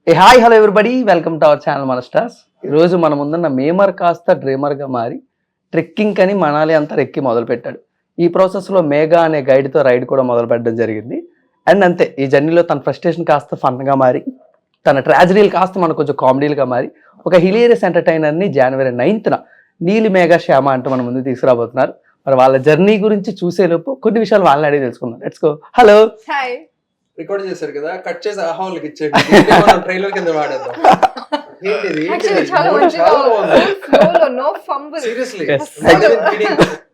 Hi hello everybody, welcome to our channel మన stars. ఈరోజు మన ముందున్న మేమర్ కాస్త డ్రీమర్గా మారి ట్రెక్కింగ్ అని మనాలి అంతా ఎక్కి మొదలుపెట్టాడు. ఈ ప్రాసెస్లో మేఘా అనే గైడ్తో రైడ్ కూడా మొదలు పెట్టడం జరిగింది. అండ్ అంతే, ఈ జర్నీలో తన ఫ్రస్ట్రేషన్ కాస్త ఫన్గా మారి, తన ట్రాజడీలు కాస్త మనకు కొంచెం కామెడీలుగా మారి, ఒక హిలేరియస్ ఎంటర్టైనర్ని January 9th నీలి మేఘా శ్యామ అంటూ మన ముందు తీసుకురాబోతున్నారు. మరి వాళ్ళ జర్నీ గురించి చూసేలోపు కొన్ని విషయాలు వాళ్ళని అడిగి తెలుసుకుందాం. Let's go. Hello. Hi. Record చేశారు కదా, కట్ చేసి ఆహాలకి ఇచ్చేయండి, ట్రైలర్ కింద వాడేద్దాం. ఏంటిది చాలా మంచిగా ఫ్లోలో నో ఫంబుల్. సీరియస్లీ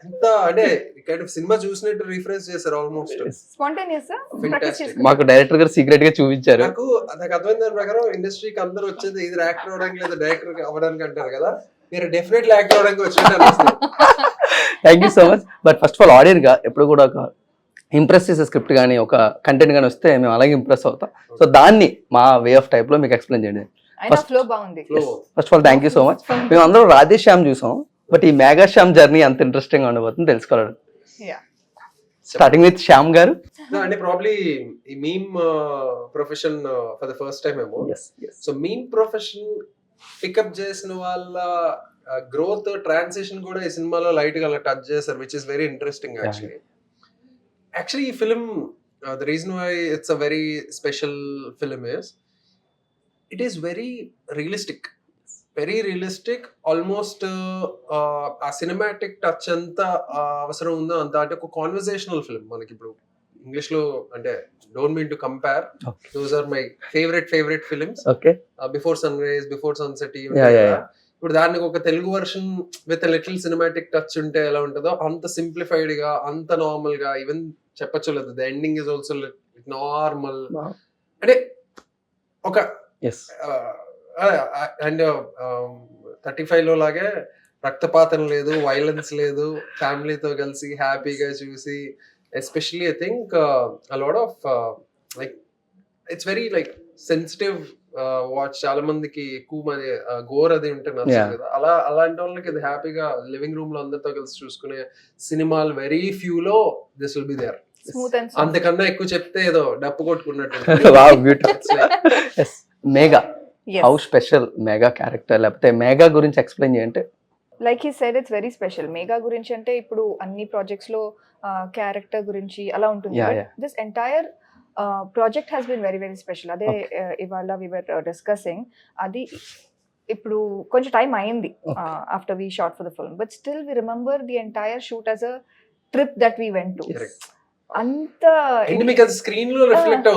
ఎంత అంటే కైండ్ ఆఫ్ సినిమా చూసినట్టు రిఫరెన్స్ చేశారు ఆల్మోస్ట్. స్పాంటేనియస్ ప్రాక్టీస్ చేశారు. మాకు డైరెక్టర్ గారు సీక్రెట్ గా చూపించారు. నాకు అర్థమైన దాని ప్రకారం ఇండస్ట్రీకి అందరూ వచ్చేది ఇది యాక్టర్ అవడానికి లేదా డైరెక్టర్ అవ్వడానికి అంటారు కదా, మీరు డెఫినెట్లీ యాక్టర్ అవడానికి వచ్చినట్టు. Thank you so much. But first of all audience గా ఎప్పుడు కూడా ఒక ఇంప్రెస్ చేసే స్క్రిప్ట్ కానీ ఒక కంటెంట్ కానీ వస్తే మేము అలాగే ఇంప్రెస్ అవుతాం. సో దాన్ని మా వే ఆఫ్ టైప్ లో మీకు ఎక్స్ప్లెయిన్ చేయండి. అయినా ఫ్లో బాగుంది. First of all thank you so much. మేము అందరం రాధేష్ శ్యామ్ చూసాం, బట్ ఈ మేఘా శ్యామ్ జర్నీ అంత ఇంట్రెస్టింగ్ గా ఉండబోతుంది తెలుసుకోవాలి. స్టార్టింగ్ విత్ శ్యామ్ గారు. అంటే ప్రాబ్లీ ఈ meme profession for the first time ఏమో. సో మీమ్ ప్రొఫెషన్ పికప్ చేసిన వాళ్ళ గ్రోత్ ట్రాన్సిషన్ కూడా ఈ సినిమాలో లైట్ గా టచ్ చేశారు, which is very interesting actually. Actually, ఈ film, the reason why it's a very special film is, it is very realistic. Almost ఆ సినిమాటిక్ టచ్ ఎంత అవసరం ఉందో అంత, అంటే ఒక కాన్వర్సేషనల్ ఫిల్మ్. మనకి ఇప్పుడు ఇంగ్లీష్ లో అంటే don't mean to compare, those are my favourite films. Before sunrise, before sunset. ఇప్పుడు దానికి ఒక Telugu version with little cinematic touch ఉంటే ఎలా ఉంటుందో అంత సింప్లిఫైడ్ గా, అంత నార్మల్ గా, ఈవెన్ చెప్పచ్చు లేదు, the ending is also normal. అంటే ఒక అండ్ 35 లో లాగే రక్తపాతం లేదు, వైలెన్స్ లేదు, ఫ్యామిలీతో కలిసి హ్యాపీగా చూసి, especially I think a lot of like it's very like sensitive watch. చాలా మందికి ఎక్కువ మంది గోర్ అది ఉంటే నచ్చదు కదా, అలాంటి వాళ్ళకి ఇది హ్యాపీగా లివింగ్ రూమ్ లో అందరితో కలిసి చూసుకునే సినిమాలు వెరీ ఫ్యూ లో దిస్ విల్ బి దేర్. అంతకన్నా ఎక్కువ చెప్తే ఏదో డప్పు కొట్టుకున్నట్టు. Megha, how special Megha character, లేకపోతే మేఘా గురించి ఎక్స్ప్లెయిన్ చేయంటే. Like he said, it's very special. Megha గురించి అంటే ఇప్పుడు అన్ని ప్రాజెక్ట్స్ లో క్యారెక్టర్ గురించి అలా ఉంటుంది. This entire project has been very very special. అదే ఇవాళ వి వర్ డిస్కసింగ్, అది ఇప్పుడు కొంచెం టైం అయింది after we shot for the film, but still we remember the entire shoot as a trip that we went to. అంత screen లో reflect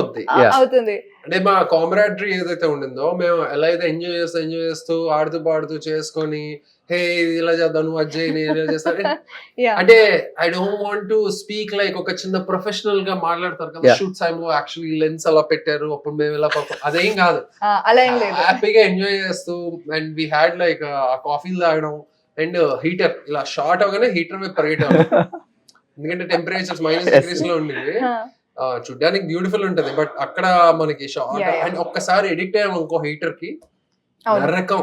అవుతుంది. అంటే మా కామరాడరీ ఏదైతే ఉండిందో, మేము ఎలా అయితే ఎంజాయ్ చేస్తూ ఆడుతూ పాడుతూ చేసుకొని, హే ఇలా చేద్దాం, నువ్వు అది చేయి, నేను ఇలా చేస్తాను. అంటే I don't want to speak like ఒక చిన్న ప్రొఫెషనల్ గా మాట్లాడతారు కదా, షూట్స్ ఏమో యాక్చువల్లీ లెన్స్ అలా పెట్టారు, అప్పుడు మేము ఇలా అదేం కాదు, హ్యాపీగా ఎంజాయ్ చేస్తూ. అండ్ వీ హ్యాడ్ లైక్ ఆ కాఫీలు తాగడం, అండ్ హీటర్ ఇలా షార్ట్ అవగానే హీటర్ మీద పరిగెట్టడం, ఎందుకంటే టెంపరేచర్స్ -degrees లో ఉండింది. చూడ్డానికి బ్యూటిఫుల్ ఉంటది, బట్ అక్కడ మనకి షార్ట్. అండ్ ఒక్కసారి ఎడిక్ట్ అయ్యాము ఇంకో హీటర్ కి, నరకం.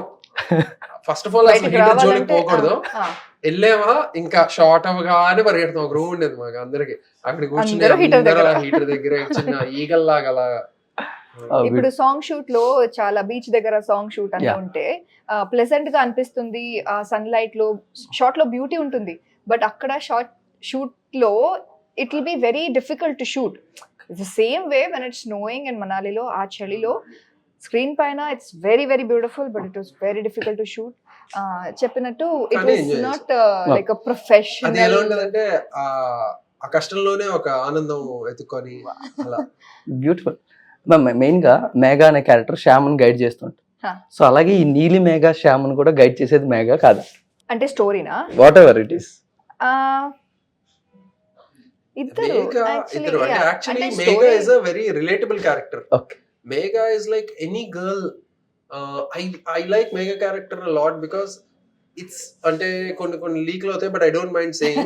ఫస్ట్ ఆఫ్ ఆల్ అసలు హీటర్ జోలికి పోకూడదు. వెళ్ళామా ఇంకా షార్ట్ అవగానే పరిగెడతాం. ఒక రూమ్ ఉండేది మాకు అందరికి, అక్కడ కూర్చుని హీటర్ దగ్గర చిన్న ఈగల్లాగా అలా. ఇప్పుడు సాంగ్ షూట్ లో చాలా బీచ్ దగ్గర సాంగ్ షూట్ అని ఉంటే ప్లెజెంట్ గా అనిపిస్తుంది, ఆ సన్ లైట్ లో షార్ట్ లో బ్యూటీ ఉంటుంది. బట్ అక్కడ షూట్ లో it will be very difficult to shoot. It's the same way when it's snowing and మనాలిలో ఆ చలిలో స్క్రీన్ పైన it's very very beautiful, but it was very difficult to shoot. చెప్పినట్టు it was not like a professional. అంటే ఆ కష్టంలోనే ఒక ఆనందం ఎత్తుకొని అలా బ్యూటిఫుల్. మెయిన్ గా మేఘా అనే క్యారెక్టర్ శ్యామ్ని గైడ్ చేస్తుంటారు. సో అలాగే ఈ నీలి మేఘా శ్యామ్ని కూడా గైడ్ చేసేది మేఘా కాదా? అంటే స్టోరీనా, వాట్ ఎవర్ ఇట్ ఈస్. ఇద్దరు actually Megha is a very relatable character. Megha is like any girl. I like Megha character a lot because it's ante కొన్ని లీక్ అవుతాయి, but I don't mind saying.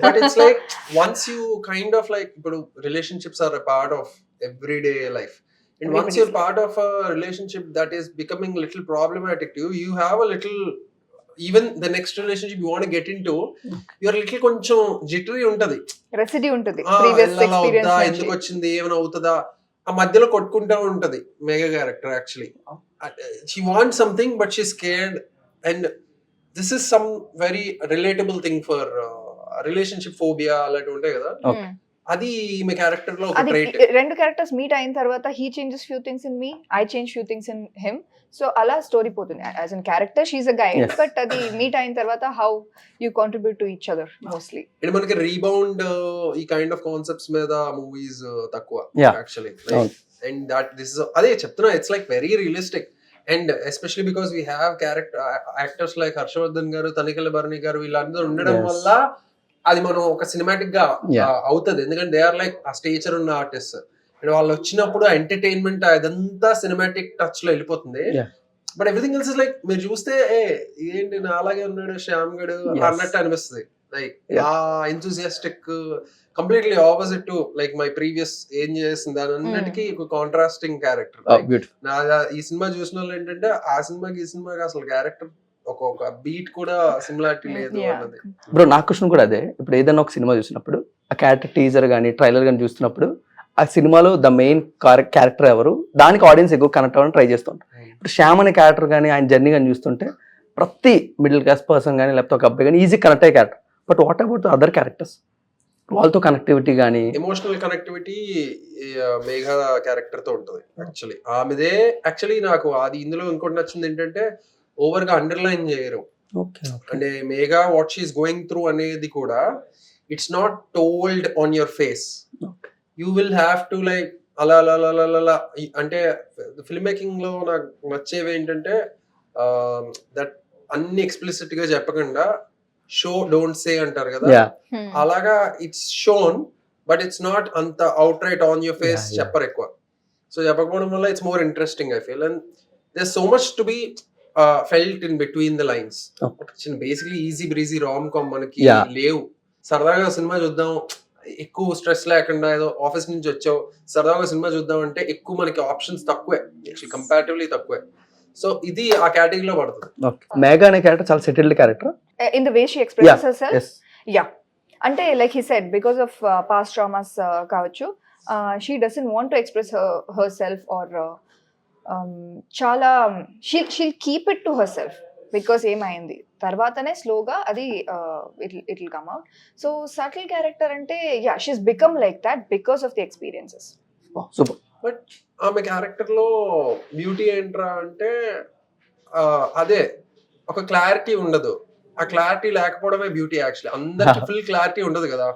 But it's like once you kind of like, ఇప్పుడు relationships are a part of everyday life, and once you're part of a relationship that is becoming a little problematic to you, you have a little, even the next relationship you want to get into, you are little కొంచెం jittery ఉంటది, residue ఉంటది previous experience. ఎందుకు వచ్చింది, ఏమైనా అవుతుందా, ఆ మధ్యలో కొట్టుకుంటా ఉంటది Megha character. Actually she want something but she scared, and this is some very relatable thing for relationship phobia అలాంటివి ఉంటాయి కదా. Okay. అది ఈమె క్యారెక్టర్ లో ఒక అది ట్రైట్. రెండు క్యారెక్టర్స్ మీట్ అయిన తర్వాత he changes few things in me, I change few things in him. So అలా స్టోరీ పోతుంది. As an character she's a guide, Yes. But అది మీట్ అయిన తర్వాత how you contribute to each other mostly. And మనకి rebound ఈ kind of concepts మీద movies తక్కువ Yeah. Actually. అవును. అండ్ దట్ దిస్ అదే చెప్తున్నా, it's like very realistic. And especially because we have actors like Harshavardhan గారు, తనికెళ్ళ భరణి గారు, వీళ్ళందరూ ఉండడం Yes. వల్ల అది మనం ఒక సినిమాటిక్ గా Yeah. అవుతుంది. ఎందుకంటే దే ఆర్ లైక్ ఆ స్టేచర్ ఉన్న ఆర్టిస్ట్. అండ్ వాళ్ళు వచ్చినప్పుడు ఎంటర్టైన్మెంట్ అదంతా సినిమాటిక్ టచ్ లో వెళ్ళిపోతుంది. Yeah. But everything else is like మీరు చూస్తే ఏంటి నా అలాగే ఉన్నాడు శ్యామ్ గడు Yes. అన్నట్టు అనిపిస్తుంది. Like Yeah. ఆ enthusiastic completely opposite to like my previous ఏం చేసింది దాని అన్నిటికీ ఒక కాంట్రాస్టింగ్ క్యారెక్టర్. బ్యూటిఫుల్. నా ఈ సినిమా చూసిన వాళ్ళు ఏంటంటే ఆ సినిమాకి ఈ సినిమాకి అసలు క్యారెక్టర్ ఒక బీట్ కూడా సిమిలారిటీ లేదు అన్నది. బ్రో నా క్వశ్చన్ కూడా అదే. ఇప్పుడు ఏదైనా ఒక సినిమా చూసినప్పుడు ఆ క్యారెక్టర్ టీజర్ కానీ ట్రైలర్ కానీ చూస్తున్నప్పుడు ఆ సినిమాలో ద మెయిన్ క్యారెక్టర్ ఎవరు, దానికి ఆడియన్స్ ఎక్కువ కనెక్ట్ అవ్వడానికి ట్రై చేస్తుంటారు. ఇప్పుడు శ్యామ్ అనే క్యారెక్టర్ కానీ ఆయన జర్నీ కానీ చూస్తుంటే ప్రతి మిడిల్ క్లాస్ పర్సన్ కానీ లేకపోతే ఒక అబ్బాయి కానీ ఈజీ కనెక్ట్ అయ్యే character. But what about other characters, వాళ్ళతో కనెక్టివిటీ కానీ ఎమోషనల్ కనెక్టివిటీ మేఘా క్యారెక్టర్ తో ఉంటుంది యాక్చువల్లీ. ఆమెదే యాక్చువల్లీ నాకు అది ఇందులో ఇంకోటి నచ్చింది ఏంటంటే ఓవర్ గా అండర్లైన్ చేయరు. అంటే Megha what she's going through అనేది కూడా it's not told on your face. You will have to like అలా అలా అలా అలా అలా అంటే ఫిల్మ్ మేకింగ్ లో నాకు నచ్చేవి ఏంటంటే దట్ అన్ని ఎక్స్ప్లిసిట్ గా చెప్పకుండా షో డోంట్ సే అంటారు కదా, అలాగా it's shown but it's not అంత outright on your face చెప్పరు ఎక్కువ. సో చెప్పకపోవడం వల్ల it's more interesting I feel. And there so much to be felt in between the lines. Basically easy breezy rom com మనకి లేవు. సరదాగా cinema చూద్దాం, ఎక్కువ స్ట్రెస్ లేకుండా ఏదో ఆఫీస్ నుంచి వచ్చావు సరదాగా సినిమా చూద్దాం అంటే ఎక్కువ మనకి ఆప్షన్స్ తక్కువే, కంపారిటివ్లీ తక్కువే. సో ఇది ఆ కేటగిరీలో పడుతుంది. మేఘా అనే క్యారెక్టర్ చాలా settled character in the way she expresses హెర్సెల్ఫ్. Yeah, అంటే like he said because of past traumas కావచ్చు, she doesn't want to express herself are చాలా she'll keep it to herself. Because ఏమైంది తర్వాతనే స్లోగా అది it will come out. So subtle character అంటే yeah she's become like that because of the experiences. Super. But ఆమె character లో beauty ఏంట్రా అంటే అదే ఒక క్లారిటీ ఉండదు. ఆ క్లారిటీ లేకపోవడమే బ్యూటీ యాక్చువల్లీ. అందరికి ఫుల్ క్లారిటీ ఉండదు కదా.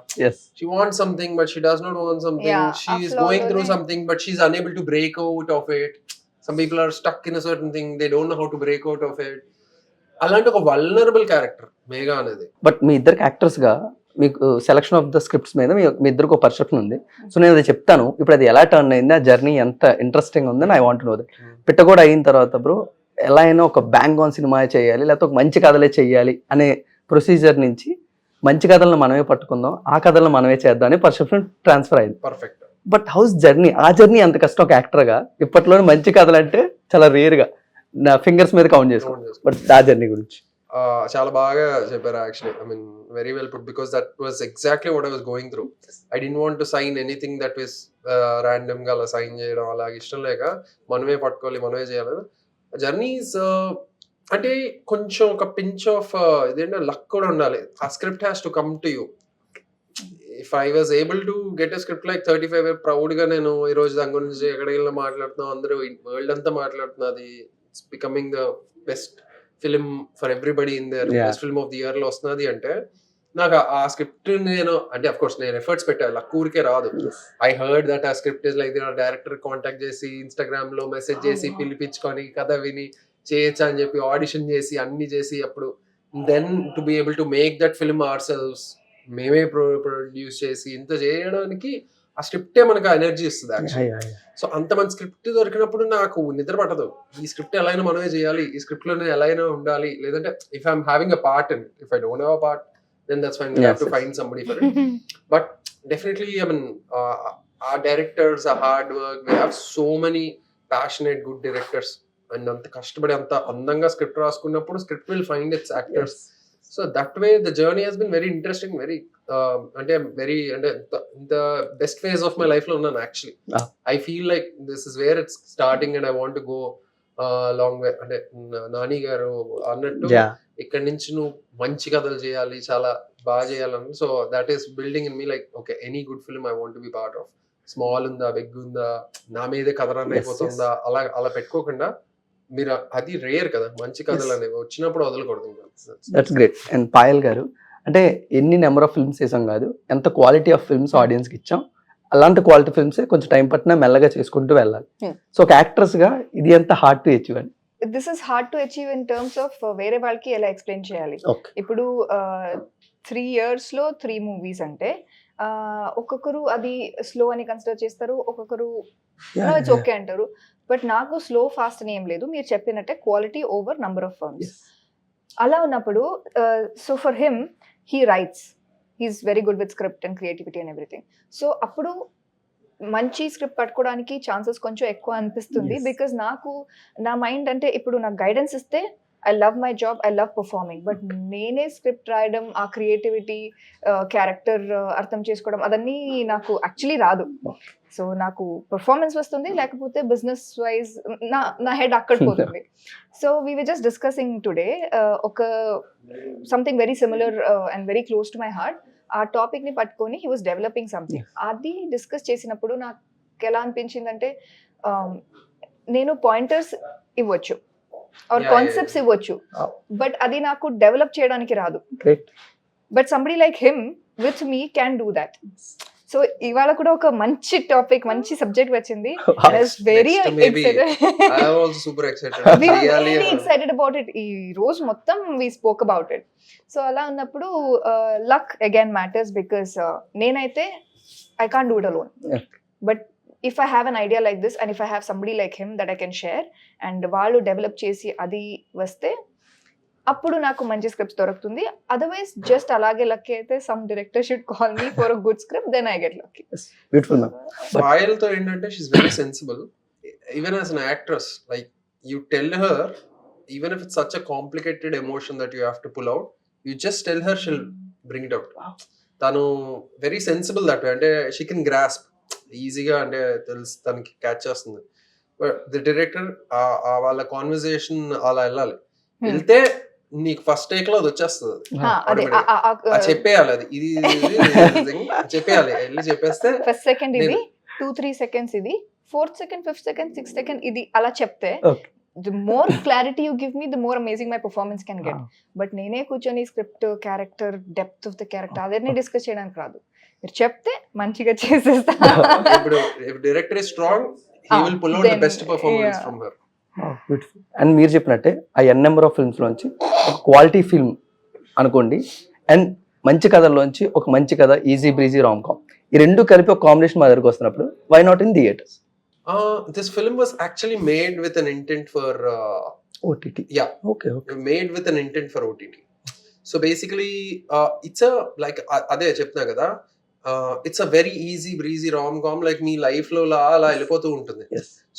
She want something but she does not want something. She is going through something but she is unable to break out of it. Some people are stuck in a certain thing, they don't know how to break out of it. అలాంటి ఒక vulnerable character Megha అనేది. But మీ ఇద్దరికి actors గా మీకు selection of the scripts మీద మీ ఇద్దరికి ఒక perception ఉంది. సో నేను అది చెప్తాను, ఇప్పుడు అది ఎలా టర్న్ అయింది, ఆ జర్నీ ఎంత ఇంట్రెస్టింగ్ ఉందని ఐ వాంట్ నో దట్. పిట్టగోడ అయిన తర్వాత బ్రో ఎలా అయినా ఒక బ్యాంగ్ ఆన్ సినిమా చేయాలి లేకపోతే ఒక మంచి కథలే చేయాలి అనే ప్రొసీజర్ నుంచి మంచి కథలను మనమే పట్టుకుందాం, ఆ కథలను మనమే చేద్దాం అనే పర్సెప్షన్ ట్రాన్స్ఫర్ అయింది. పర్ఫెక్ట్. బట్ హౌస్ జర్నీ, ఆ జర్నీ అంత కష్టం ఒక యాక్టర్ గా. ఇప్పట్లో మంచి కథలు అంటే చాలా రేర్ గా నా ఫింగర్స్ మీద కౌంట్ చేసుకోండి. బట్ ఆ జర్నీ గురించి చాలా బాగా చెప్పారు actually. I mean very well put because that was exactly what I was going through. I don't want to sign anything that was random గా అలా సైన్ చేయడం అలాగే ఇష్టం లేక మనమే పట్టుకోవాలి మనమే చేయాలి. జర్నీస్ అంటే కొంచెం ఒక పించ్ ఆఫ్ ఇదేంటో లక్ కూడా ఉండాలి. ఆ script has to come to you. If I was able to get a script like 35 proud గా నేను ఈ రోజు దాని గురించి ఎక్కడికి వెళ్ళినా మాట్లాడుతున్నాం, అందరూ వరల్డ్ అంతా మాట్లాడుతున్నది. It's becoming the best film for everybody in their best film of the year లో వస్తున్నది అంటే నాకు ఆ స్క్రిప్ట్ నేను అంటే అఫ్ కోర్స్ నేను ఎఫర్ట్స్ పెట్టాను, లక్ ఊరికే రాదు. ఐ హర్డ్ దట్ ఆ script is like director contact చేసి ఇన్స్టాగ్రామ్ లో మెసేజ్ చేసి పిలిపించుకొని కథ విని చేయొచ్చా అని చెప్పి ఆడిషన్ చేసి అన్ని చేసి అప్పుడు then to be able to make that film ourselves, మేమే ప్రొడ్యూస్ చేసి ఇంత చేయడానికి ఆ స్క్రిప్టే మనకు ఎనర్జీ ఇస్తుంది యాక్చువల్లీ. సో అంత మంచి స్క్రిప్ట్ దొరికినప్పుడు నాకు నిద్ర పట్టదు. ఈ స్క్రిప్ట్ ఎలా అయినా మనమే చేయాలి, ఈ స్క్రిప్ట్ లో నేను ఎలా అయినా ఉండాలి. లేదంటే if I'm having a part in it, if I don't have a part then that's fine, we have to find somebody for it. But definitely I mean our directors are hard work. We have so many passionate good directors, and అంత కష్టపడి అంత అందంగా script రాసుకున్నప్పుడు script will find its actors. So that way the journey has been very interesting, very అంటే the best phase of my life లో ఉన్నాను actually. I feel like this is where it's starting and I want to go long way. అంటే నాని గారు అన్నట్టు ఇక్కడ నుంచి నువ్వు మంచి కథలు చేయాలి, చాలా బాగా చేయాలని. So that is building in me like okay, any good film I want to be part of. Small ఉందా, బిగ్ ఉందా, నా మీదే కథ రన్ అయిపోతుందా, అలా పెట్టుకోకుండా మీరు, అది రేర్ కదా మంచి కథలు అనేవి, వచ్చినప్పుడు వదలకూడదు. That's great. అండ్ పాయల్ గారు, అంటే ఎన్ని నెంబర్ ఆఫ్ ఫిల్మ్స్ చేసాం కాదు, ఎంత క్వాలిటీ ఆఫ్ ఫిల్మ్స్ ఆడియన్స్కి ఇచ్చాం. అలాంటి క్వాలిటీ ఫిల్మ్స్ కొంచెం టైం పట్టినా మెల్లగా చేసుకుంటూ వెళ్ళాలి. సో ఒక యాక్ట్రెస్ గా ఇది ఎంత హార్డ్ టు అచీవ్ అండి? This is hard to achieve in terms of వేరే వాళ్ళకి ఎలా ఎక్స్ప్లెయిన్ చేయాలి. ఇప్పుడు 3 years లో 3 movies అంటే ఒక్కొక్కరు అది స్లో అని కన్సిడర్ చేస్తారు, ఒక్కొక్కరు ఇట్స్ ఓకే అంటారు. బట్ నాకు స్లో ఫాస్ట్ అని ఏం లేదు, మీరు చెప్పినట్టే quality over number of films. అలా ఉన్నప్పుడు so for him he writes, he's very good with script and creativity and everything. So అప్పుడు మంచి స్క్రిప్ట్ పట్టుకోవడానికి ఛాన్సెస్ కొంచెం ఎక్కువ అనిపిస్తుంది. బికాజ్ నాకు నా మైండ్ అంటే ఇప్పుడు నాకు గైడెన్స్ ఇస్తే I love my job, I love performing. But నేనే స్క్రిప్ట్ రాయడం, ఆ క్రియేటివిటీ, క్యారెక్టర్ అర్థం చేసుకోవడం అదన్నీ నాకు యాక్చువల్లీ రాదు. సో నాకు పర్ఫార్మెన్స్ వస్తుంది, లేకపోతే బిజినెస్ వైజ్ నా హెడ్ అక్కడ పోతుంది. So we were just discussing today ఒక something very similar and very close to my heart. ఆ టాపిక్ ని పట్టుకొని హీ వాస్ డెవలపింగ్ సంథింగ్. అది డిస్కస్ చేసినప్పుడు నాకు ఎలా అనిపించిందంటే నేను పాయింటర్స్ ఇవ్వచ్చు ఆర్ కాన్సెప్ట్స్ ఇవ్వచ్చు, బట్ అది నాకు డెవలప్ చేయడానికి రాదు. But somebody like him with me can do that. So ఇవాళ కూడా ఒక మంచి టాపిక్, మంచి సబ్జెక్ట్ వచ్చింది. Very excited about it. ఈ రోజు మొత్తం we spoke about it. So అలా ఉన్నప్పుడు లక్ అగైన్ మ్యాటర్స్, బికాస్ నేనైతే I can't do it alone. But if I have an idea like this and if I have somebody like him that I can share and వాళ్ళు develop చేసి అది వస్తే అప్పుడు నాకు మంచి స్క్రిప్ట్స్ దొరుకుతుంది. Otherwise just అలాగే లక్కీ అయితే some director should call me for a good script, then I get lucky. Beautiful ma'am. Payal తో ఏంటంటే she is very sensible. Even as an actress, like you tell her, even if it's such a complicated emotion that you have to pull out, you just tell her, she'll bring it out. తను very sensible that way. అంటే she can grasp ఈజీగా, అంటే తెలుసు, తనకి catch చేస్తుంది. The director వాళ్ళ conversation అలా వెళ్ళాలి. వెళ్తే నీకు ఫస్ట్ టేక్ లో అది వచ్చేస్తుంది, చెప్పేయాలి. అది ఇది చెప్పేయాలి, వెళ్ళి చెప్పేస్తే ఫస్ట్ సెకండ్ ఇది 2-3 seconds, ఇది 4th second, 5th second, 6th second, ఇది అలా చెప్తే the more clarity you give me, the more amazing my performance can get. But నేనే కూర్చొని script, character, depth of the character అదన్నీ డిస్కస్ చేయడానికి రాదు. మీరు చెప్తే మంచిగా చేసేస్తా. ఇప్పుడు director is strong, he will pull out the best performance from her. Beautiful. And మీరు చెప్పినట్టే ఆ ఎన్ నెంబర్ ఆఫ్ ఫిల్మ్స్ లోంచి ఒక క్వాలిటీ ఫిల్మ్ అనుకోండి, అండ్ మంచి కథల్లోంచి ఒక మంచి కథ, ఈజీ బ్రీజీ రామ్ కామ్, ఈ రెండు కలిపి ఒక కాంబినేషన్ మా దగ్గరకు వస్తున్నప్పుడు why not in theatres? This film was actually made with an intent for OTT. Yeah. Okay. Made with an intent for OTT. So basically, it's a like అదే చెప్తున్నా కదా, it's a very easy breezy rom-com, like me life లో అలా వెళ్ళిపోతూ ఉంటుంది.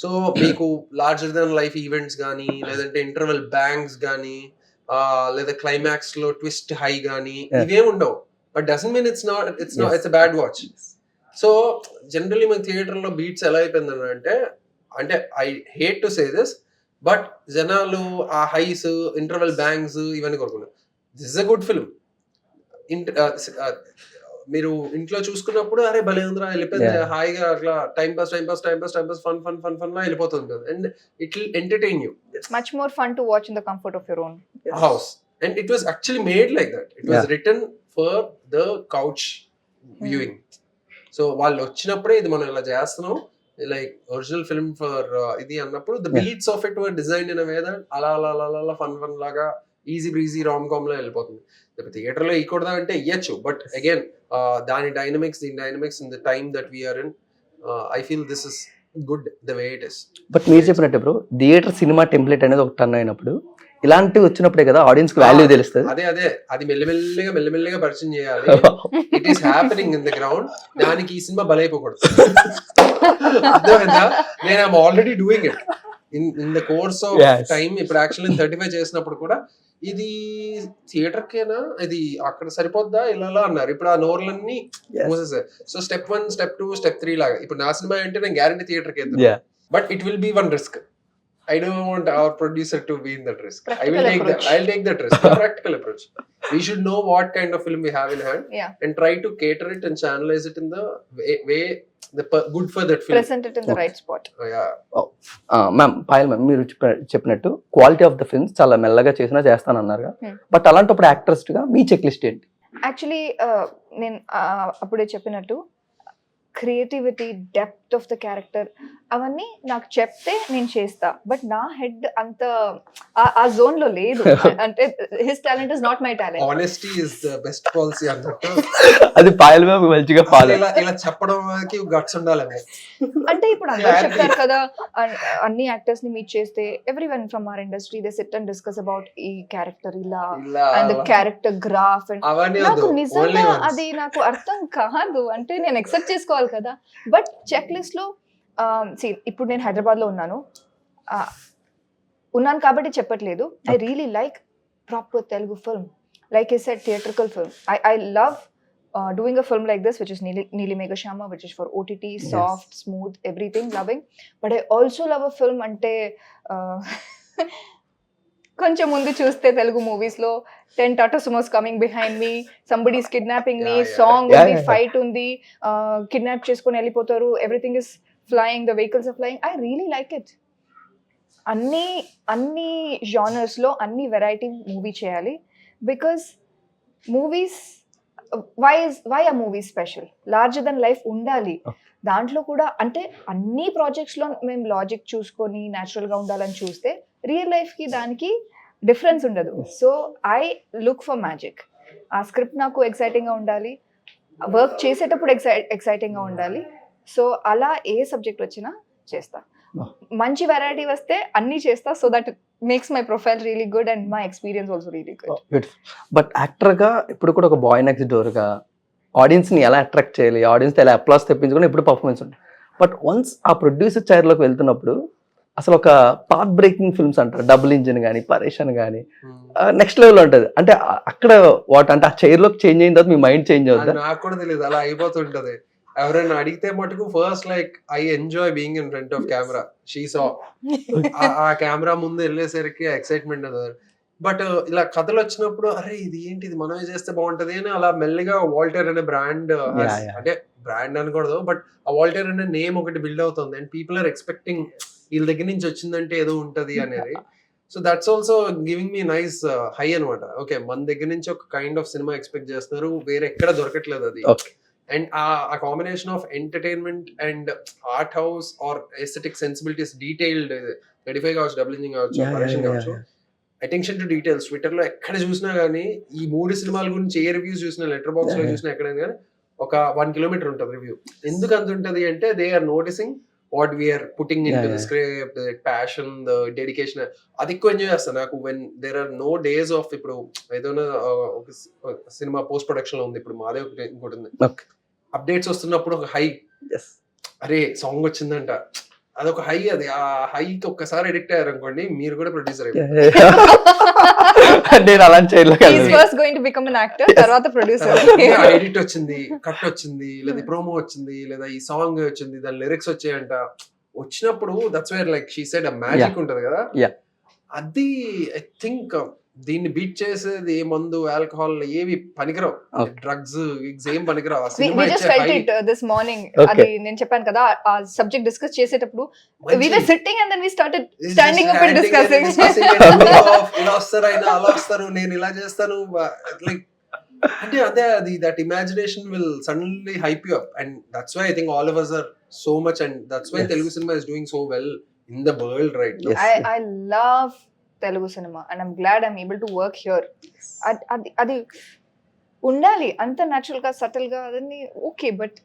So మీకు larger than life events కానీ, లేదంటే ఇంటర్వెల్ బ్యాంగ్స్ కానీ, లేదా క్లైమాక్స్ లో ట్విస్ట్ హై కానీ ఇవేం ఉండవు. But doesn't mean it's a bad watch. So generally మన థియేటర్లో బీట్స్ ఎలా అయిపోయిందని అంటే I hate to say this, but జనాలు ఆ హైస్, ఇంటర్వెల్ బ్యాంగ్స్ ఇవన్నీ కోరుకున్నారు. This is a good film. మీరు ఇంట్లో చూసుకున్నప్పుడు అరే భలే ఉందిరా, వెళ్ళిపోయింది హాయిగా, అట్లా టైం పాస్ ఫన్ లా వెళ్ళిపోతుంది. And it will entertain you. Much more fun to watch in the comfort of your own house. And it was actually made like that. It was written for the couch viewing. So వాళ్ళు వచ్చినప్పుడే ఇది మనం ఇలా చేస్తున్నాం, like original film for ఇది అన్నప్పుడు the beats of it were design in a way that అలా fun లాగా ఈజీ బ్రీజీ రామ్ కామ్ లో వెళ్ళిపోతుంది. థియేటర్ లో ఇవ్వకూడదా అంటే ఇయ్యచ్చు, బట్ అగైన్ దాని dynamics in the time that we're in, I feel this is good the way it is. But మీరు చెప్పినట్టు బ్రో, థియేటర్ సినిమా టెంప్లెట్ అనేది ఒక టర్న్ అయినప్పుడు ఇలాంటివి వచ్చినప్పుడే కదా ఆడియన్స్ కి వాల్యూ తెలుస్తుంది. అదే అది మెల్లమెల్లగా పరిచయం చేయాలి. It is happening in the ground. దానికి ఈ సినిమా బలైపోకూడదు. నేను I'm already doing it in the course of time. ఇప్పుడు యాక్చువల్లీ 35 చేసినప్పుడు కూడా ఇది థియేటర్ కేనా, ఇది అక్కడ సరిపోద్దా ఇలా అన్నారు. ఇప్పుడు ఆ నోర్లన్నీ మూసేసారు. సో స్టెప్ 1, స్టెప్ 2, స్టెప్ 3 లాగా. ఇప్పుడు నా సినిమా అంటే నేను గ్యారంటీ థియేటర్ కి వెళ్తాను, but it will B one risk. I don't want our producer to be in that risk. I'll take that risk. Practical approach. We should know what kind of film we have in hand, and try to cater it and channelize it in the way good for that film. Present it in the right spot. Ma'am Payal ma'am, మీరు చెప్పినట్టు quality of the films చాలా మెల్లగా చేసినా చేస్తానన్నారు, but అలాంటప్పుడు actress గా మీ check list ఏంటి? Actually నేను అప్పుడే చెప్పినట్టు creativity, depth of the character, అవన్నీ నాకు చెప్తే నేను చేస్తా. బట్ నా హెడ్ అంత ఆ జోన్ లో లేదు. అంటే his talent is not my talent. Honesty is the best policy అన్నట్టు. అది పాయల్ మ్యామ్ మంచిగా ఫాలో. ఇలా చెప్పడానికి గట్స్ ఉండాలి. అంటే ఇప్పుడు అందరూ చెప్తారు కదా, అన్ని యాక్టర్స్ ని మీట్ చేస్తే everyone from our industry they SIT and discuss about ఈ క్యారెక్టర్ ఇలా అండ్ క్యారెక్టర్ గ్రాఫ్ అండ్ నాకు నిజంగా అది నాకు అర్థం కాదు. అంటే నేను ఎక్సెప్ట్ చేసుకోవాలి కదా. బట్ చెక్ లిస్ట్ లో ఇప్పుడు నేను హైదరాబాద్ లో ఉన్నాను కాబట్టి చెప్పట్లేదు. I really like proper Telugu film, like I said theatrical film. I love doing a film like this, which is Neeli Meghashama, which is for OTT, soft, smooth, everything, loving. But I also love a film ante కొంచెం ముందు చూస్తే Telugu movies లో 10 Tata Sumos coming behind me, somebody is kidnapping me, song ఉంది, fight ఉంది, kidnap చేసుకొని వెళ్ళిపోతారు, everything is flying, the vehicles are flying. I really like it. అన్ని genres లో అన్ని వెరైటీ మూవీ చేయాలి. Because movies why a movie special? Larger than life ఉండాలి. దాంట్లో కూడా అంటే అన్ని ప్రాజెక్ట్స్ లో మేము లాజిక్ చూసుకొని న్యాచురల్ గా ఉండాలని చూస్తే రియల్ లైఫ్ కి దానికి డిఫరెన్స్ ఉండదు. So I look for magic. ఆ స్క్రిప్ట్ నాకు ఎక్సైటింగ్ గా ఉండాలి, వర్క్ చేసేటప్పుడు ఎక్సైటింగ్ గా ఉండాలి. సో అలా ఏ సబ్జెక్ట్ వచ్చినా చేస్తా. మంచి వెరైటీ వస్తే అన్ని చేస్తా. So that makes my profile really good and my experience also really good. But actor గా ఇప్పుడు కూడా ఒక బాయ్ నెక్స్ట్ డోర్ గా ఆడియన్స్ ని ఎలా అట్రాక్ట్ చేయాలి, ఆడియన్స్ ఎలా అప్లాస్ తెప్పించుకుని ఇప్పుడు పర్ఫార్మెన్స్ ఉంటుంది. బట్ వన్స్ ఆ ప్రొడ్యూసర్ చైర్ లోకి వెళ్తున్నప్పుడు అసలు ఒక పాత్ బ్రేకింగ్ ఫిల్మ్స్ అంటారు, డబుల్ ఇంజిన్ కానీ, పరేషన్ కానీ, నెక్స్ట్ లెవెల్ ఉంటుంది. అంటే అక్కడ అంటే ఆ చైర్ లోకి చేంజ్ అయిన తర్వాత మీ మైండ్ చేంజ్ అవుతుంది. నాకు కూడా తెలియదు, అలా అయిపోతుంటది. ఎవరైనా అడిగితే మటుకు first like I enjoy being in front of camera. She saw ఆ కెమెరా ముందు వెళ్ళేసరికి ఎక్సైట్మెంట్ అది. బట్ ఇలా కథలు వచ్చినప్పుడు అరే ఇది ఏంటి, ఇది మనమే చేస్తే బాగుంటది అని అలా మెల్లిగా వాల్టర్ అనే బ్రాండ్, అంటే బ్రాండ్ అనకూడదు, బట్ ఆ వాల్టర్ అనే నేమ్ ఒకటి బిల్డ్ అవుతుంది. అండ్ పీపుల్ ఆర్ ఎక్స్పెక్టింగ్ వీళ్ళ దగ్గర నుంచి వచ్చిందంటే ఏదో ఉంటది అనేది. So that's also giving me nice high అనమాట. ఓకే, మన దగ్గర నుంచి ఒక కైండ్ ఆఫ్ సినిమా ఎక్స్పెక్ట్ చేస్తున్నారు, వేరే ఎక్కడ దొరకట్లేదు అది. అండ్ ఆ combination of entertainment and art house or aesthetic sensibilities, detailed 35 కావచ్చు, డబుల్ ఇంజిన్ కావచ్చు, పరేషన్ కావచ్చు, అటెన్షన్ టు డీటెయిల్స్. ట్విట్టర్ లో ఎక్కడ చూసినా గానీ ఈ 3 సినిమాల గురించి ఏ రివ్యూస్ చూసినా, లెటర్ బాక్స్ లో చూసినా, ఎక్కడైనా కానీ ఒక 1 kilometer ఉంటుంది రివ్యూ. ఎందుకు అంత ఉంటుంది అంటే they are noticing what we're putting in to the script, the passion, the dedication. అది ఎక్కువ ఎంజాయ్ చేస్తాను నాకు. When there are no days off, ఇప్పుడు ఏదైనా ఒక సినిమా పోస్ట్ ప్రొడక్షన్ లో ఉంది, ఇప్పుడు మాదే ఇంకోటి ఉంది, అప్డేట్స్ వస్తున్నప్పుడు ఒక హై, అరే సాంగ్ వచ్చిందంట, అదొక హై. అది ఆ హైకి ఒక్కసారి ఎడిక్ట్ అయ్యారు అనుకోండి, మీరు కూడా ప్రొడ్యూసర్ అయిపోతారు. ఎడిట్ వచ్చింది, కట్ వచ్చింది, లేదా ప్రోమో వచ్చింది, లేదా ఈ సాంగ్ వచ్చింది, దాని లిరిక్స్ వచ్చాయంట. వచ్చినప్పుడు that's where like she said magic ఉంటది కదా. అది ఐ థింక్ దీన్ని బీట్ చేసేది ఏ మందు, ఆల్కహాల్ ఏవి పనికిరావు, డ్రగ్స్ ఏం పనికిరావు. దిస్ మార్నింగ్ అది నేను చెప్పాను కదా, ఆ సబ్జెక్ట్ డిస్కస్ చేసేటప్పుడు we were sitting and then we started standing up and discussing. ఇలా వస్తారు ఆయన, అలా వస్తారు, నేను ఇలా చేస్తాను, లైక్ అంటే అదే అది that imagination will suddenly hype you up. And that's why I think all of us are so much, and that's why Telugu cinema is doing so well in the world right now. I love Telugu cinema and I'm glad I'm able to work here. అది ఉండాలి అంత natural గా, subtle గా, అదన్నీ okay, but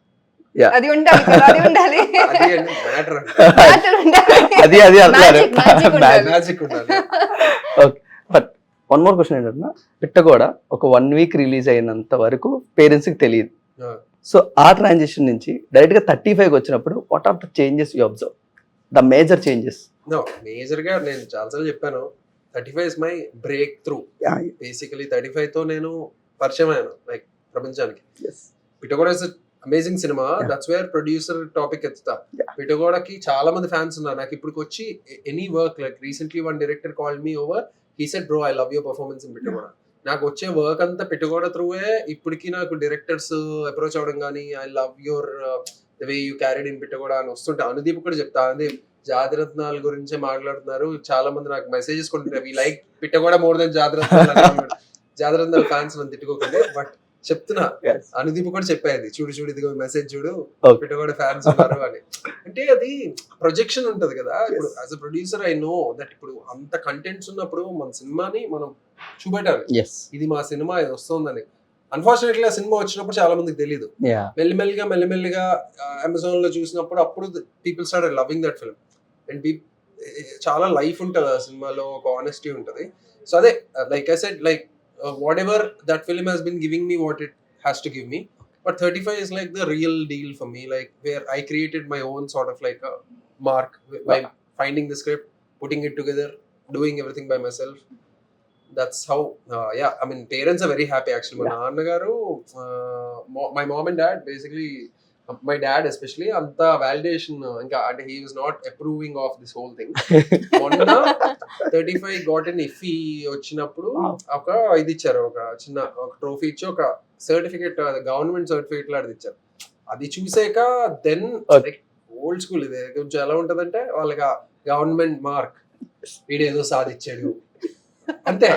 అది ఉండాలి కదా, అది ఉండాలి, మ్యాజిక్ ఉండాలి. బట్ వన్ మోర్ క్వశ్చన్ ఏంటంటే, పిట్టగోడ ఒక 1 week రిలీజ్ అయినంత వరకు పేరెంట్స్ కి తెలియదు. సో ఆ ట్రాన్సిషన్ నుంచి డైరెక్ట్ గా 35 వచ్చినప్పుడు what are the changes you observe, the major changes? Major గా నేను చాలాసార్లు చెప్పాను, 35 is my breakthrough. Basically 35 తో నేను పరిచయం అయ్యాను లైక్ ప్రపంచానికి. పిటగోడా ఇస్ అమేజింగ్ సినిమా. దట్స్ వేర్ ప్రొడ్యూసర్ టాపిక్ ఎత్తుతా. పిటగోడాకి చాలా మంది ఫ్యాన్స్ ఉన్నారు. నాకు ఇప్పుడు వచ్చి any work like recently one director called me over, he said bro I love your performance in Pittagoda. నాకు వచ్చే వర్క్ అంతా పిటగోడా త్రూవే ఇప్పటికీ నాకు డైరెక్టర్స్ అప్రోచ్ అవ్వడం కానీ I love your the way you carried in Pittagoda అని వస్తుంటే. అనుదీప్ కూడా చెప్తా, అనుదీప్ జాతిరత్నాల గురించే మాట్లాడుతున్నారు, చాలా మంది నాకు మెసేజెస్ కొంటున్నారు, we like Pittagoda more than Jathi Ratnalu. జాతిరత్నాల ఫ్యాన్స్ నన్ను తిట్టుకోకండి, బట్ చెప్తున్నా. అనుదీప్ కూడా చెప్పేది, చూడు చూడు ఇదిగో మెసేజ్ చూడు, పిటగోడా ఫ్యాన్స్ ఉన్నారు అని. అంటే అది ప్రొజెక్షన్ ఉంటది కదా. ఇప్పుడు as a producer I know that ఇప్పుడు అంత కంటెంట్స్ ఉన్నప్పుడు మన సినిమాని మనం చూపెట్టాలి, ఇది మా సినిమా ఇది వస్తుందని. అన్ఫార్చునేట్లీ ఆ సినిమా వచ్చినప్పుడు చాలా మందికి తెలియదు. మెల్లిమెల్లిగా అమెజాన్ లో చూసినప్పుడు అప్పుడు people start loving that film. And చాలా లైఫ్ ఉంటుంది ఆ సినిమాలో, ఒక ఆనెస్టీ ఉంటుంది. సో అదే like I said like whatever that film has been giving me what it has to give me, but 35 is like the real deal for me, like where I created my own sort of like a mark by finding the script, putting it together, doing everything by myself. That's how yeah, I mean parents are very happy actually. My nanna garu, my mom and dad basically, my dad especially anta validation inka ante he was not approving of this whole thing. Monna 35 got an iffy వచ్చినప్పుడు ఒక ఇది ఇచ్చారు, ఒక చిన్న ఒక trophy ఇచ్చి ఒక certificate, government certificate లాంటిది ఇచ్చారు. అది చూసాక దెన్ లైక్ ఓల్డ్ స్కూల్ ఇది కొంచెం ఎలా ఉంటదంటే వాళ్ళకి గవర్నమెంట్ మార్క్, వీడేదో సాధించాడు అంతే.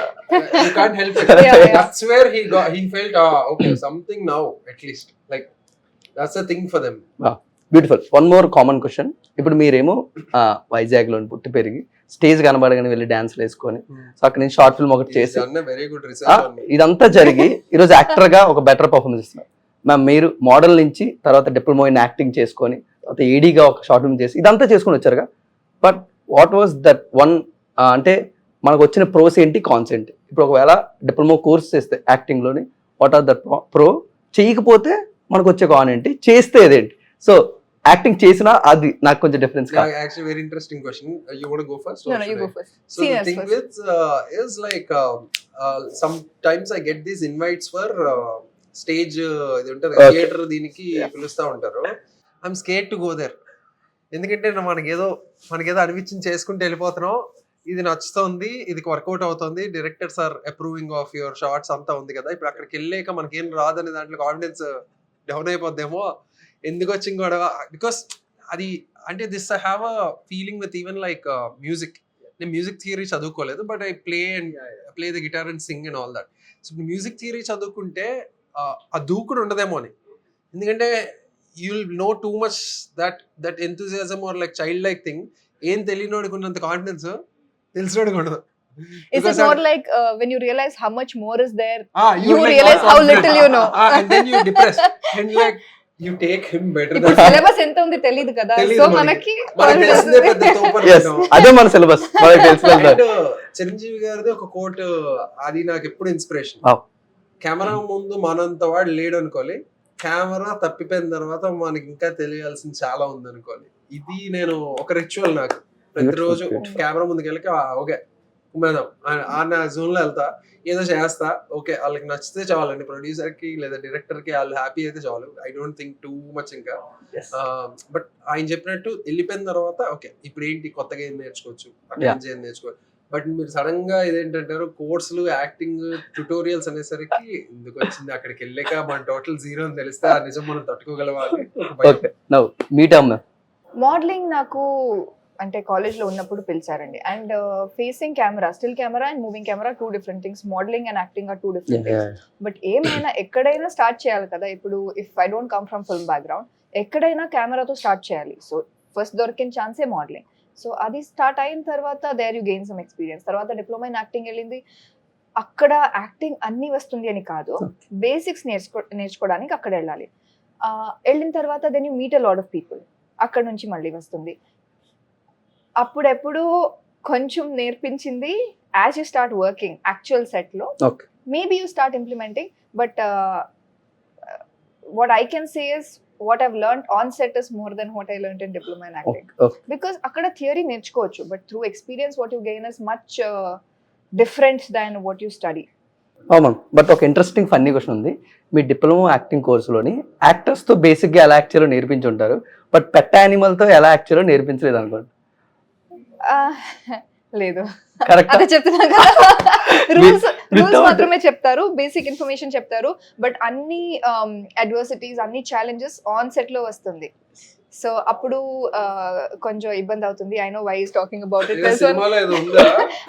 You can't help it. That's where he felt okay something now at least, like that's the thing for them. Beautiful. One more common question. ఇప్పుడు మీరేమో వైజాగ్ లో పుట్టి పెరిగి స్టేజ్ కనబడగానే వెళ్ళి డాన్స్లు వేసుకొని, సో అక్కడ నుంచి షార్ట్ ఫిల్మ్ ఒకటి చేసి వెరీ గుడ్ రిసర్చ్ ఇదంతా జరిగి ఈరోజు యాక్టర్ గా ఒక బెటర్ పర్ఫార్మెన్స్ ఇస్తున్నారు. మ్యామ్ మీరు మోడల్ నుంచి తర్వాత డిప్లొమా ఇన్ యాక్టింగ్ చేసుకొని తర్వాత ఏడీగా ఒక షార్ట్ ఫిల్మ్ చేసి ఇదంతా చేసుకొని వచ్చారుగా. But what was that one, అంటే మనకు వచ్చిన ప్రోస్ ఏంటి, కాన్స్ ఏంటి? ఇప్పుడు ఒకవేళ డిప్లొమా కోర్స్ చేస్తే యాక్టింగ్ లోని వాట్ ఆర్ దట్ ప్రో, చేయకపోతే మనకు వచ్చే కాన్ ఏంటి, చేస్తే ఏదేంటి? సో యాక్టింగ్ చేసినా అది నాకు కొంచెం difference. Actually very interesting question. You want to go first? No, you go first. So the thing with is like sometimes I get these invites for stage ఇది ఉంటది థియేటర్, దీనికి పిలుస్తా ఉంటారు. I'm scared to go there. ఎందుకంటే మనకేదో అనిపించింది చేసుకుంటూ వెళ్ళిపోతున్నాం, ఇది నచ్చుతుంది, ఇది వర్కౌట్ అవుతుంది, directors are approving of your shorts అంతా ఉంది కదా. ఇప్పుడు అక్కడికి వెళ్ళాక మనకేం రాదనే దాంట్లో కాన్ఫిడెన్స్ డౌన్ అయిపోద్దేమో, ఎందుకు వచ్చింది గొడవ. బికాస్ అది అంటే this I have a feeling with even like music. నేను మ్యూజిక్ థియరీ చదువుకోలేదు, but I play the guitar and sing and all that. So music theory చదువుకుంటే ఆ దూకుడు ఉండదేమో అని. ఎందుకంటే you will know too much that enthusiasm or like child like thing. ఏం తెలియనోడికి ఉన్నంత కాన్ఫిడెన్స్ తెలిసినోడికి ఉండదు. Is it more like when you realize how much more is there, you realize how little you know, and then you depressed and like you take him better than syllabus enta undi teliyadu kada, so manaki తెలిసిందే పెద్ద తోపర్. అదే మన syllabus మనకి తెలుసు. చిరంజీవి గారిది ఒక coat, అది నాకు ఎప్పుడు ఇన్స్పిరేషన్. కెమెరా ముందు మనంత వాడు లేడు అనుకోవాలి, కెమెరా తప్పిపోయిన తర్వాత మనకి ఇంకా తెలియాల్సింది చాలా ఉంది అనుకోవాలి. ఇది నేను ఒక రిచువల్, నాకు ప్రతిరోజు కెమెరా ముందుకు వెళ్ళి ఓకే మేడం ఆ జోన్ లో వెళ్తా, ఏదో చేస్తా, ఓకే వాళ్ళకి నచ్చితే చాలండి, ప్రొడ్యూసర్ కి లేదా డైరెక్టర్ కి వాళ్ళు హ్యాపీ అయితే చాలు. I don't think too much ఇంకా. బట్ ఆయన చెప్పినట్టు వెళ్ళిపోయిన తర్వాత ఓకే ఇప్పుడు ఏంటి కొత్తగా ఏం నేర్చుకోవచ్చు, అక్కడ నుంచి ఏం నేర్చుకోవచ్చు. బట్ మీరు సడన్ గా ఇదేంటంటారు కోర్సులు, యాక్టింగ్ ట్యూటోరియల్స్ అనేసరికి ఎందుకు వచ్చింది, అక్కడికి వెళ్ళాక మన టోటల్ జీరో అని తెలిస్తే ఆ నిజం మనం తట్టుకోగలవా. మోడలింగ్ నాకు అంటే కాలేజ్ లో ఉన్నప్పుడు పిలిచారండి. And facing camera, still camera and moving camera 2 different things. Modelling and acting are 2 different things. But ఏమైనా ఎక్కడైనా స్టార్ట్ చేయాలి కదా. ఇప్పుడు if I don't come from film background, ఎక్కడైనా కెమెరాతో స్టార్ట్ చేయాలి. సో ఫస్ట్ దొరికిన ఛాన్సే మోడలింగ్. సో అది స్టార్ట్ అయిన తర్వాత there you gain some experience. తర్వాత డిప్లొమా ఇన్ యాక్టింగ్ వెళ్ళింది. అక్కడ యాక్టింగ్ అన్ని వస్తుంది అని కాదు, బేసిక్స్ నేర్చుకోవడానికి అక్కడ వెళ్ళాలి. వెళ్ళిన తర్వాత then you meet a lot of people, అక్కడ నుంచి మళ్ళీ వస్తుంది. అప్పుడెప్పుడు కొంచెం నేర్పించింది as you start working actual set లో, maybe you start implementing. But what I can say is what I've learned on set is more than what I learned in diploma in acting. Because akkada theory నేర్చుకోవచ్చు, but through experience what you gain is much different than what you study. అవును, but ఒక interesting funny question ఉంది. మీ diploma acting కోర్సులోని యాక్టర్స్తో బేసిక్గా ఎలా act చేయాలో నేర్పించి ఉంటారు, but పెట్ యానిమల్తో ఎలా యాక్ట్ చేయాలో నేర్పించలేదు అనుకోండి. లేదు, కరెక్ట్. అదే చెప్తున్నా కదా, రూల్స్ మాత్రమే చెప్తారు, బేసిక్ ఇన్ఫర్మేషన్ చెప్తారు, బట్ అన్ని అడ్వర్సిటీస్, అన్ని ఛాలెంజెస్ ఆన్ సెట్ లో వస్తుంది. సో అప్పుడు కొంచెం ఇబ్బంది అవుతుంది. I know why is talking about it.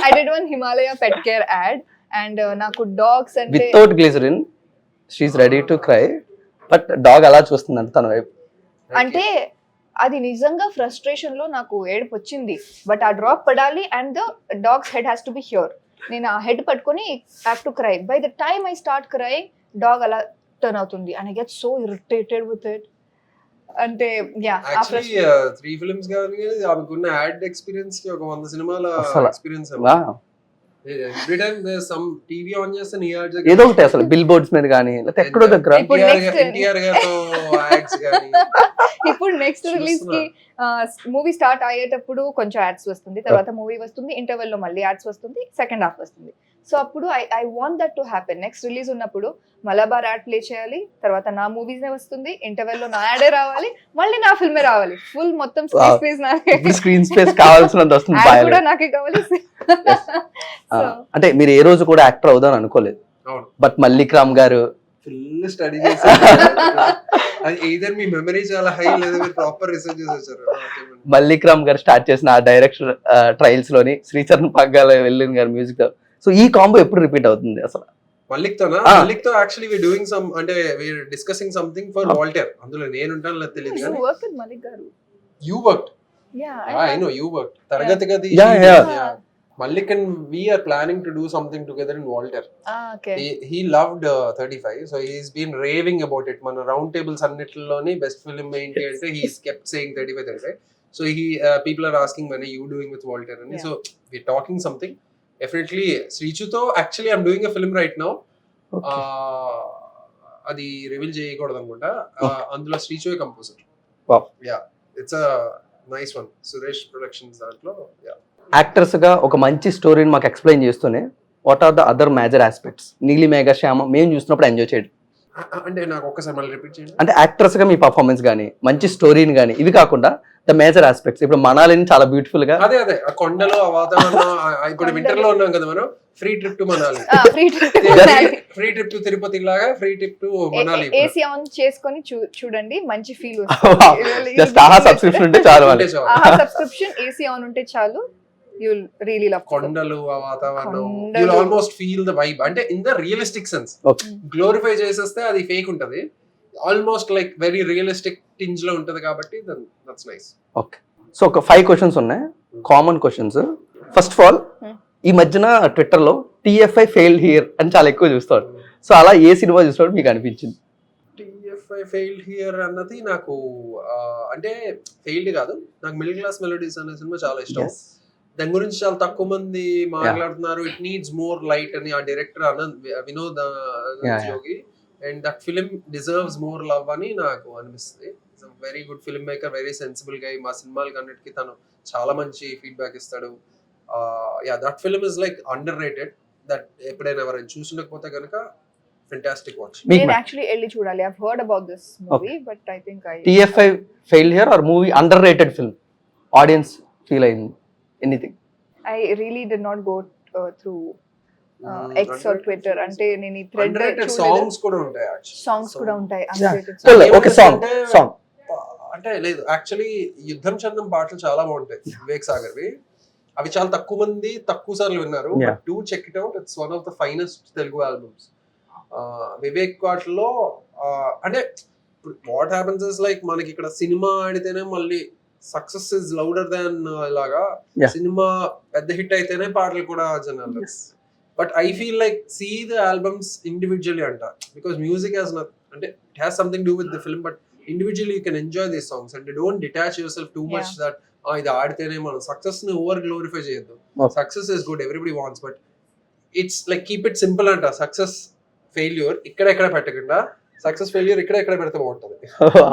I did one Himalaya pet care ad, and నాకు డాగ్స్ అంటే without glycerine she's ready to cry, but dog అలా చూస్తుందంట తన వైపు. అంటే అది నిజంగా ఫ్రస్ట్రేషన్ లో నాకు ఏడుపు వచ్చింది, బట్ ఆ డ్రాప్ పడాలి and the dog's head has to be here. నేను ఆ హెడ్ పట్టుకొని have to cry. By the time I start crying, dog అలా టర్న్ అవుతుంది and I get so irritated with it. అంటే యాక్చువల్లీ 3 ఫిల్మ్స్ కానీ ఆమెకున్న యాడ్ ఎక్స్పీరియన్స్ కి ఒక 100 సినిమాల ఎక్స్పీరియన్స్. Every time there some TV on చేస్తే నీ యాడ్ ఏదో ఒకటి అసలు బిల్ బోర్డ్స్ మీద కానీ లేకపోతే ఎక్కడో దగ్గర ఎన్టీఆర్ గారితో యాడ్స్ కానీ. ఇప్పుడు నెక్స్ట్ రిలీజ్ కి మూవీ స్టార్ట్ అయ్యేటప్పుడు కొంచెం యాడ్స్ వస్తుంది, తర్వాత మూవీ వస్తుంది, ఇంటర్వెల్ లో మళ్ళీ యాడ్స్ వస్తుంది, సెకండ్ హాఫ్ వస్తుంది. సో అప్పుడు I want that to happen. Next release ఉన్నప్పుడు మలబార్ యాడ్ ప్లే చేయాలి, తర్వాత నా మూవీస్ వస్తుంది, ఇంటర్వెల్ లో నా యాడే రావాలి, మళ్ళీ నా ఫిల్మే రావాలి, ఫుల్ మొత్తం స్పేస్ నాకే, స్క్రీన్ స్పేస్ కావాల్సినంత వస్తుంది, యాడ్ కూడా నాకే కావాలి. అంటే మీరు ఏ రోజు కూడా యాక్టర్ అవుదాం అనుకోలేదు, బట్ మల్లిక్ రామ్ గారు ఫుల్ స్టడీ చేశారు. అది either మీ మెమరీ చాలా హై లేదా మీరు ప్రాపర్ రీసెర్చ్ చేసి వచ్చారు. మల్లిక్ రామ్ గారు స్టార్ట్ చేసిన ఆ డైరెక్షన్ ట్రయల్స్ లోని శ్రీచరణ్ పగ్గాల వెళ్ళిన గారు మ్యూజిక్ తో. సో ఈ కాంబో ఎప్పుడు రిపీట్ అవుతుంది అసలు? మల్లిక్ తోనా? మల్లిక్ తో యాక్చువల్లీ వి డూయింగ్ సమ్, అంటే we discussing something for Walter. అందులో నేను ఉంటాను లేదు తెలియదు కానీ You work with Malik garu. You worked. Yeah, I know you worked. తరగతి గది. Yeah. Malik and we are planning to do something together in Walter. Okay. He loved 35, so he's been raving about it. మన round tables అన్నిటిలోని best film ఏంటి అంటే he's kept saying 35. So people are asking when are you doing with Walter, and so we're talking something. Definitely Srichu to actually I'm doing a film right now. అది reveal చేయకూడదు అనుకుంటా. అందులో శ్రీచు composer. Wow. Yeah, it's a nice one. Suresh productions దాంట్లో. Yeah. Actors గా ఒక మంచి స్టోరీని మాకు ఎక్స్ప్లెయిన్ చేస్తూనే what are the other major aspects Neeli Megha Shyama మేము చూసినప్పుడు ఎంజాయ్ చేయడం? అంటే నాకు ఒక్కసారి మళ్ళీ రిపీట్ చేయండి. అంటే యాక్టర్స్ గా మీ పర్ఫార్మెన్స్ కానీ మంచి స్టోరీని కానీ ఇవి కాకుండా ద మేజర్ ఆస్పెక్ట్స్. ఇప్పుడు మనాలిని చాలా బ్యూటిఫుల్ గా, అదే ఆ కొండలు, ఆ వాతావరణం. ఇప్పుడు వింటర్ లో ఉన్నాం కదా మనం. Free trip to Manali, free trip to Tirupati లాగా free trip to Manali. AC on చేసుకొని చూడండి, మంచి ఫీల్ జస్ట్ ఆహా సబ్స్క్రిప్షన్ ఉంటే చాలు. ఆహా సబ్స్క్రిప్షన్ ఏసీ ఆన్ ఉంటే చాలు. You'll really love కొండలు, ఆ వాతావరణం. You'll almost feel the vibe. అంటే in the realistic sense. Glorify చేసేస్తే అది ఫేక్ ఉంటది. Almost like very realistic tinge లో ఉంటది కాబట్టి దట్స్ నైస్. ఓకే, సో ఒక 5 క్వశ్చన్స్ ఉన్నాయి, common questions. First of all, ఈ మధ్యన ట్విట్టర్ లో TFI ఫెయిల్డ్ హియర్ అని చాలా ఎక్కువ చూస్తాడు. సో అలా ఏ సినిమా చూస్తాడు మీకు అనిపించింది? TFI ఫెయిల్డ్ హియర్ అన్నది నాకు అంటే ఫెయిల్డ్ కాదు, నాకు మిడిల్ క్లాస్ మెలోడీస్ అనే సినిమా చాలా ఇష్టం. దాని గురించి చాలా తక్కువ మంది మాట్లాడుతున్నారు. ఇట్ నీడ్స్ మోర్ లైట్ అని ఆ director Vinod Jogi, and that film deserves more love అని నాకు అనిపిస్తుంది. Very good film maker, very sensible గా మా సినిమాలకి అన్నిటికీ తను చాలా మంచి ఫీడ్బ్యాక్ ఇస్తాడు. That film is like under rated. That ఎప్పుడైనా ఎవరైనా చూసినకపోతే కనుక fantastic watch. నేను యాక్చువల్లీ వెళ్ళి చూడాలి. I've heard about this movie, but I think TFI failed here or movie underrated film audience feel అయింది anything? I really did not go through X or Twitter. అంటే నేను ఈ థ్రెడ్ underrated songs కూడా ఉంటాయి. Songs కూడా ఉంటాయి underrated. Okay, song అంటే లేదు, యాక్చువల్లీ యుద్ధం చందం పాటలు చాలా బాగుంటాయి వివేక్ సాగర్వి. అవి చాలా తక్కువ మంది తక్కువ సార్లు విన్నారు. Do check it out. It's one of the finest Telugu albums. Vivek వాటిలో అంటే వాట్ హ్యాపెన్స్ ఇస్ లైక్ మనకి ఇక్కడ సినిమా ఆడితేనే మళ్ళీ సక్సెస్ ఇస్ లౌడర్ దాన్ ఇలాగా, సినిమా పెద్ద హిట్ అయితేనే పాటలు కూడా జనాలు. But I feel like see the albums individually అంట, బికాస్ మ్యూజిక్ హ్యాస్ అంటే it has something do with the film, but individually you can enjoy these songs and don't detach yourself too much that ఇది ఆడితేనే మనం success ని over glorify చేయొద్దు. Success is good, everybody wants, but it's like keep it simple అంట. Success failure ఇక్కడెక్కడ పెట్టకుండా success failure ఇక్కడ పెడితే బాగుంటది.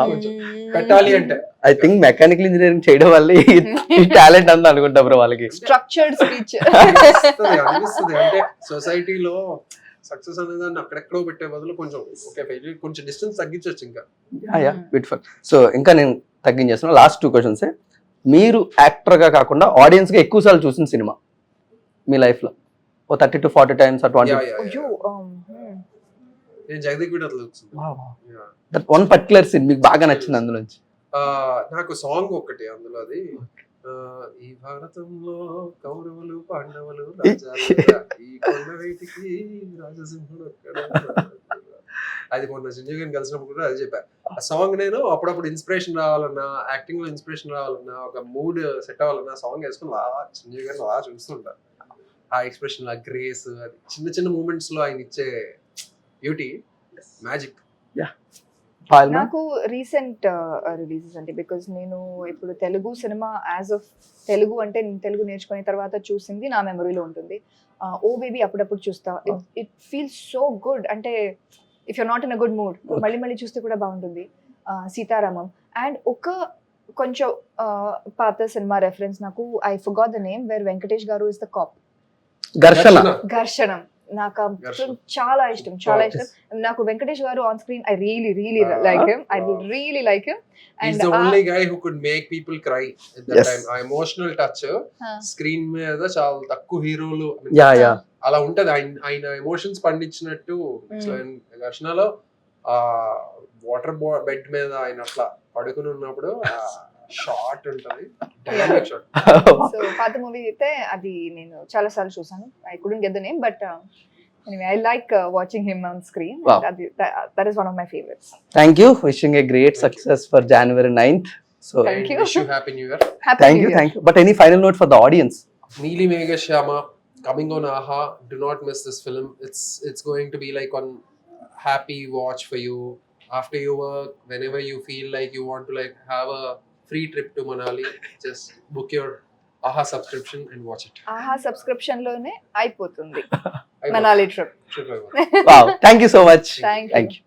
కొంచెం పెట్టాలి అంటే ఐ థింక్ మెకానికల్ ఇంజనీరింగ్ చేయడం వల్ల ఈ టాలెంట్ అంతా అనుకుంటా బ్రో వాళ్ళకి. స్ట్రక్చర్డ్ స్పీచ్ అనిపిస్తుంది. అంటే సొసైటీలో సక్సెస్ అనే దాన్ని అక్కడెక్కడో పెట్టే బదులు కొంచెం ఓకే ఫెయిల్యూర్ కొంచెం డిస్టెన్స్ తగ్గించవచ్చు ఇంకా. బ్యూటిఫుల్. సో ఇంకా నేను తగ్గించేస్తున్నా. Last 2 questions. మీరు యాక్టర్ గా కాకుండా ఆడియన్స్ గా ఎక్కువ సార్లు చూసిన సినిమా మీ లైఫ్ లో ఓ 30 to 40 times or 20? నేను జగదీక్ వీడు అట్లా చూస్తుంది. దట్ వన్ పర్టికులర్ సీన్ మీకు బాగా నచ్చింది అందులో నుంచి? నాకు సాంగ్ ఒకటి అందులో, అది ఈ భారతంలో కౌరవులు పాండవులు రాజాలుగా, ఈ కొండ వేటికి రాజసింహుడు అక్కడ. అది మొన్న సంజయ్ గారిని కలిసినప్పుడు కూడా అది చెప్పారు. ఆ సాంగ్ నేను అప్పుడప్పుడు ఇన్స్పిరేషన్ రావాలన్నా, యాక్టింగ్ లో ఇన్స్పిరేషన్ రావాలన్నా, ఒక మూడ్ సెట్ అవ్వాలన్నా సాంగ్ వేసుకుని సంజయ్ గారిని అలా చూస్తుంటారు. ఆ ఎక్స్ప్రెషన్, ఆ గ్రేస్, అది చిన్న చిన్న మూమెంట్స్ లో ఆయన ఇచ్చే బ్యూటీ, మ్యాజిక్. నాకు రీసెంట్ రిలీజెస్ అంటే, బికాజ్ నేను ఇప్పుడు Telugu cinema as of Telugu అంటే నేను తెలుగు నేర్చుకున్న తర్వాత చూసింది నా మెమరీలో ఉంటుంది. ఓ బేబీ అప్పుడప్పుడు చూస్తా. It feels so good. అంటే if you're not in a good mood మళ్ళీ మళ్ళీ చూస్తే కూడా బాగుంటుంది. సీతారామం అండ్ ఒక కొంచెం పాత సినిమా రెఫరెన్స్ నాకు, I forgot the name, where Venkatesh garu is the cop. ఘర్షణం నాకు చాలా ఇష్టం, చాలా ఇష్టం. నాకు వెంకటేష్ గారు on screen I really like him. I really like him. He's the only guy who could make people cry at that time. ఆ emotional touch screen మీద చాలా తక్కువ హీరోలు అలా ఉంటది. ఆయన ఎమోషన్స్ పండించినట్టు ఘర్షణలో ఆ వాటర్ బెడ్ మీద ఆయన అట్లా పడుకుని ఉన్నప్పుడు షార్ట్ ఉంటది, డైనమిక్ షాట్. సో పాత మూవీ అయితే అది నేను చాలా సార్లు చూసాను. I couldn't get the name, but anyway, I like watching him on screen. Wow. That is one of my favorites. Thank you. Wishing a great success for January 9th. So Thank you. Wish you happy new year. thank you. But any final note for the audience? Neeli Meghashyama coming on AHA. Do not miss this film. It's going to be like one happy watch for you after your work. Whenever you feel like you want to like have a free trip to Manali, just book your AHA subscription and watch it. AHA subscription లోనే అయిపోతుంది Manali trip. Wow. Thank you so much. Thank you.